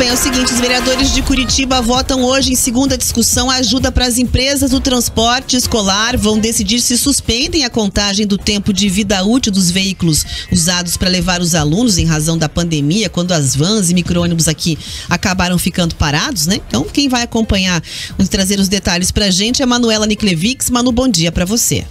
bem, é o seguinte, os vereadores de Curitiba votam hoje em segunda discussão a ajuda para as empresas do transporte escolar. Vão decidir se suspendem a contagem do tempo de vida útil dos veículos usados para levar os alunos em razão da pandemia, quando as vans e micro-ônibus aqui acabaram ficando parados, né? Então, quem vai acompanhar e trazer os detalhes pra gente é a Manuela Niklevics. Manu, bom dia para você.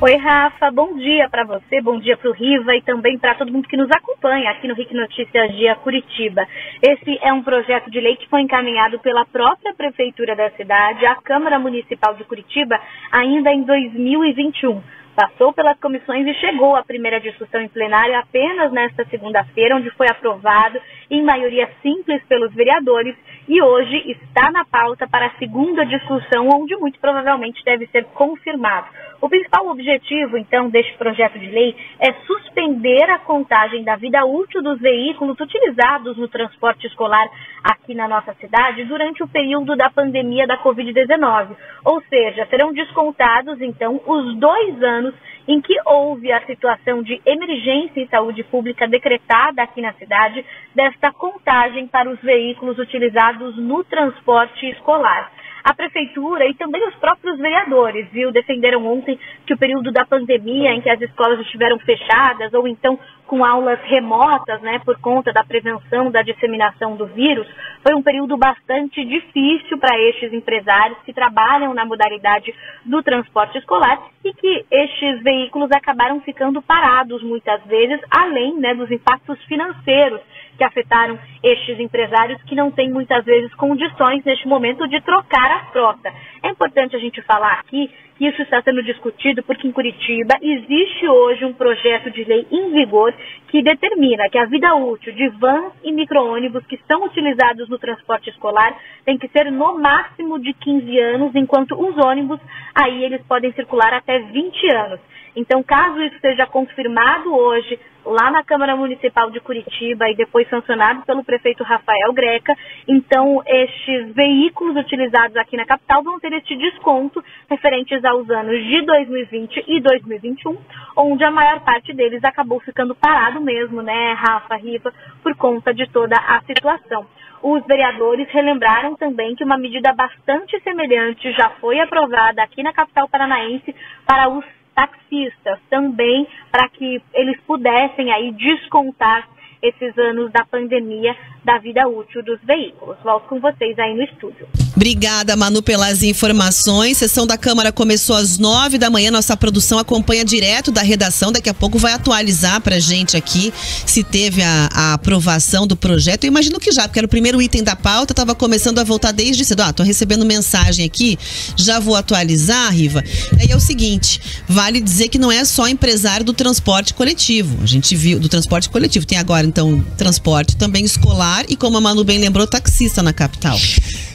Oi, Rafa, bom dia para você, bom dia para o Riva e também para todo mundo que nos acompanha aqui no RIC Notícias Dia Curitiba. Esse é um projeto de lei que foi encaminhado pela própria Prefeitura da cidade à Câmara Municipal de Curitiba ainda em 2021. Passou pelas comissões e chegou à primeira discussão em plenário apenas nesta segunda-feira, onde foi aprovado em maioria simples pelos vereadores e hoje está na pauta para a segunda discussão, onde muito provavelmente deve ser confirmado. O principal objetivo, então, deste projeto de lei é suspender a contagem da vida útil dos veículos utilizados no transporte escolar aqui na nossa cidade durante o período da pandemia da Covid-19. Ou seja, serão descontados, então, os 2 anos em que houve a situação de emergência em saúde pública decretada aqui na cidade desta contagem para os veículos utilizados no transporte escolar. A Prefeitura e também os próprios vereadores, defenderam ontem que o período da pandemia, em que as escolas estiveram fechadas ou então com aulas remotas, por conta da prevenção da disseminação do vírus, foi um período bastante difícil para estes empresários que trabalham na modalidade do transporte escolar e que estes veículos acabaram ficando parados muitas vezes, além dos impactos financeiros que afetaram estes empresários que não têm muitas vezes condições neste momento de trocar a frota. É importante a gente falar aqui que isso está sendo discutido porque em Curitiba existe hoje um projeto de lei em vigor que determina que a vida útil de vans e micro-ônibus que são utilizados no transporte escolar tem que ser no máximo de 15 anos, enquanto os ônibus, aí eles podem circular até 20 anos. Então, caso isso seja confirmado hoje lá na Câmara Municipal de Curitiba e depois sancionado pelo prefeito Rafael Greca, então estes veículos utilizados aqui na capital vão ter este desconto referentes aos anos de 2020 e 2021, onde a maior parte deles acabou ficando parado mesmo, Rafa, Riva, por conta de toda a situação. Os vereadores relembraram também que uma medida bastante semelhante já foi aprovada aqui na capital paranaense para os taxistas também, para que eles pudessem aí descontar esses anos da pandemia da vida útil dos veículos. Volto com vocês aí no estúdio. Obrigada, Manu, pelas informações. Sessão da Câmara começou às 9 da manhã. Nossa produção acompanha direto da redação. Daqui a pouco vai atualizar pra gente aqui se teve a aprovação do projeto. Eu imagino que já, porque era o primeiro item da pauta. Tava começando a voltar desde cedo. Tô recebendo mensagem aqui. Já vou atualizar, Riva. Aí é o seguinte, vale dizer que não é só empresário do transporte coletivo. A gente viu do transporte coletivo. Tem agora, então, transporte também escolar e, como a Manu bem lembrou, taxista na capital.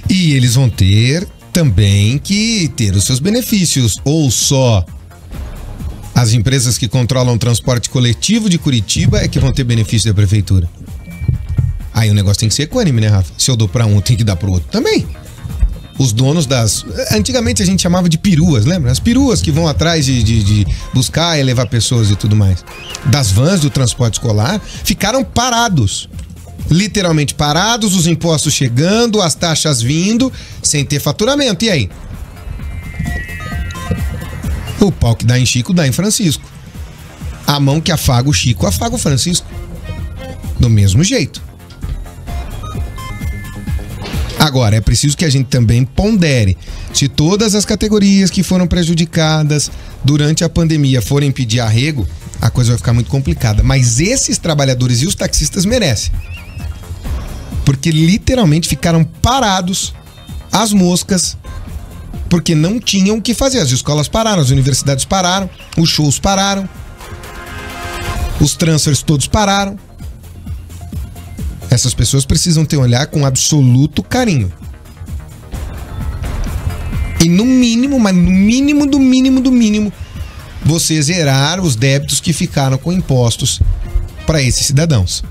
E eles vão ter também que ter os seus benefícios, ou só as empresas que controlam o transporte coletivo de Curitiba é que vão ter benefício da prefeitura. Aí o negócio tem que ser equânime, né, Rafa? Se eu dou pra um, tem que dar pro outro também. Os donos das... Antigamente a gente chamava de peruas, lembra? As peruas que vão atrás de buscar e levar pessoas e tudo mais. Das vans do transporte escolar ficaram parados. Literalmente parados, os impostos chegando, as taxas vindo, sem ter faturamento. E aí? O pau que dá em Chico, dá em Francisco. A mão que afaga o Chico, afaga o Francisco. Do mesmo jeito. Agora, é preciso que a gente também pondere. Se todas as categorias que foram prejudicadas durante a pandemia forem pedir arrego, a coisa vai ficar muito complicada. Mas esses trabalhadores e os taxistas merecem. Porque literalmente ficaram parados, as moscas, porque não tinham o que fazer. As escolas pararam, as universidades pararam, os shows pararam, os transfers todos pararam. Essas pessoas precisam ter um olhar com absoluto carinho. E no mínimo, mas no mínimo do mínimo do mínimo, você zerar os débitos que ficaram com impostos para esses cidadãos.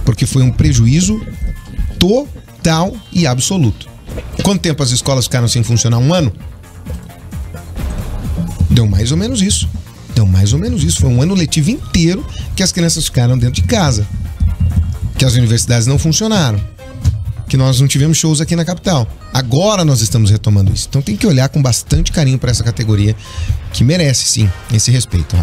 Porque foi um prejuízo total e absoluto. Quanto tempo as escolas ficaram sem funcionar? 1 ano? Deu mais ou menos isso. Deu mais ou menos isso. Foi um ano letivo inteiro que as crianças ficaram dentro de casa. que as universidades não funcionaram, que nós não tivemos shows aqui na capital. Agora nós estamos retomando isso. Então tem que olhar com bastante carinho para essa categoria que merece, sim, esse respeito.